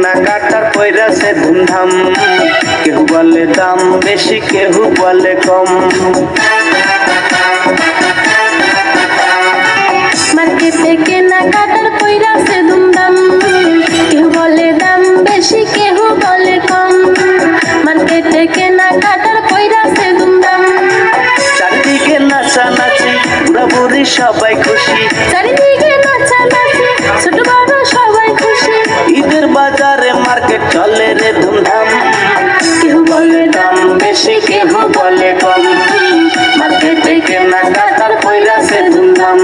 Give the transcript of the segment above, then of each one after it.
কেনাকাটার কইরাছে ধুমধাম, কেউ বলে দাম বেশি কেউ বলে কম। মার্কেটে কেনাকাটার কইরাছে ধুমধাম, কেউ বলে দাম বেশি কেউ বলে কম। মার্কেটে কেনাকাটার কইরাছে ধুমধাম, চারিদিকে নাচানাচি বুড়া বুড়ি সবাই খুশি, চারিদিকে নাচানাচি ছোট বড় সবাই খুশি। ঈদের বাজারে মার্কেট চলে রে ধুমধাম, কেউ বলে দাম বেশি কেউ বলে কম। মার্কেটে কেনাকাটার কইরাছে ধুমধাম,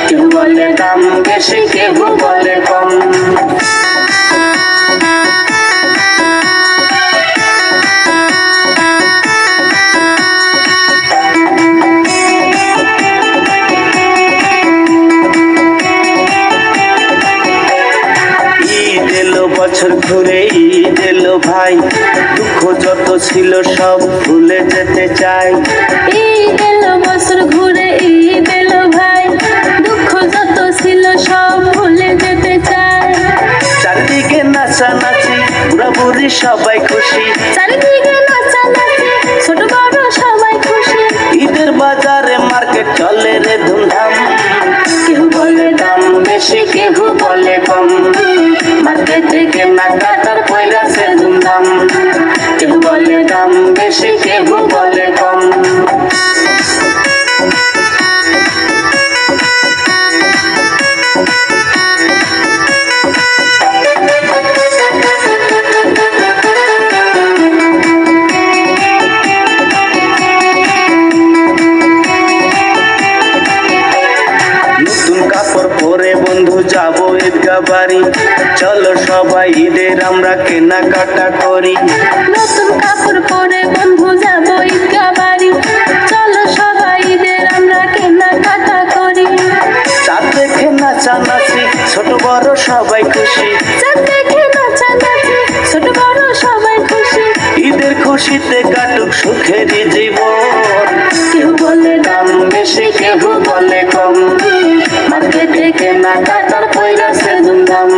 কেউ বলে দাম বেশি কেউ বলে কম। বছর ঘুরে ঈদ এলো ভাই, দুঃখ যত ছিল সব ভুলে যেতে চাই। ঈদ এলো বছর ঘুরে ঈদ এলো ভাই, দুঃখ যত ছিল সব ভুলে যেতে চাই। চারিদিকে নাচানাচি বুড়া বুড়ি সবাই খুশি, চারিদিকে নাচানাচি ছোট বড় সবাই খুশি। ঈদের বাজারে মার্কেট চলে রে ধুমধাম, কেউ বলে দাম বেশি কেউ বলে কম। মার্কেটে কেনাকাটার কইরাছে ধুমধাম, কেউ বলে দাম বেশি কেউ বলে কম। নতুন কাপড় পরে বন্ধু যাবো ঈদগাহ বাড়ি, চলো সবাই ঈদের আমরা কেনাকাটা করি। নতুন কাপড় পরে বন্ধু যাবো ঈদগাহ বাড়ি, চলো সবাই ঈদের আমরা কেনাকাটা করি। চাঁদ দেখে নাচানাচি ছোট বড় সবাই খুশি, চাঁদ দেখে নাচানাচি ছোট বড় সবাই খুশি। ঈদের খুশিতে কাটুক সুখেরই জীবন, কেউ বলে দাম বেশি কেউ বলে কম। মার্কেটে কেনাকাটার কইরাছে ধুমধাম,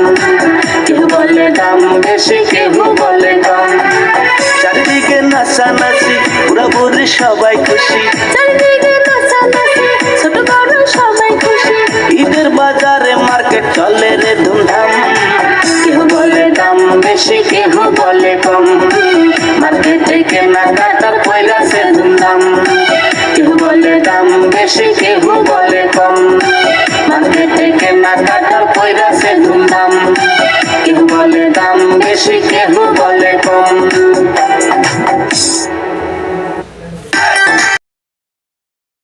কেউ বলে দাম বেশি কেউ বলে কম। চারিদিকে নাচানাচি বুড়া বুড়ি সবাই খুশি, চারিদিকে নাচানাচি ছোট বড় সবাই খুশি। ঈদের বাজারে মার্কেট চলে রে ধুমধাম, কেউ বলে দাম বেশি কেউ বলে কম। মার্কেটে কেনাকাটার কইরাছে ধুমধাম, কেউ বলে দাম বেশি কেউ বলে কম। মার্কেটে কেনাকাটার কইরাছে ধুমধাম, কেউ বলে দাম বেশি কেউ বলে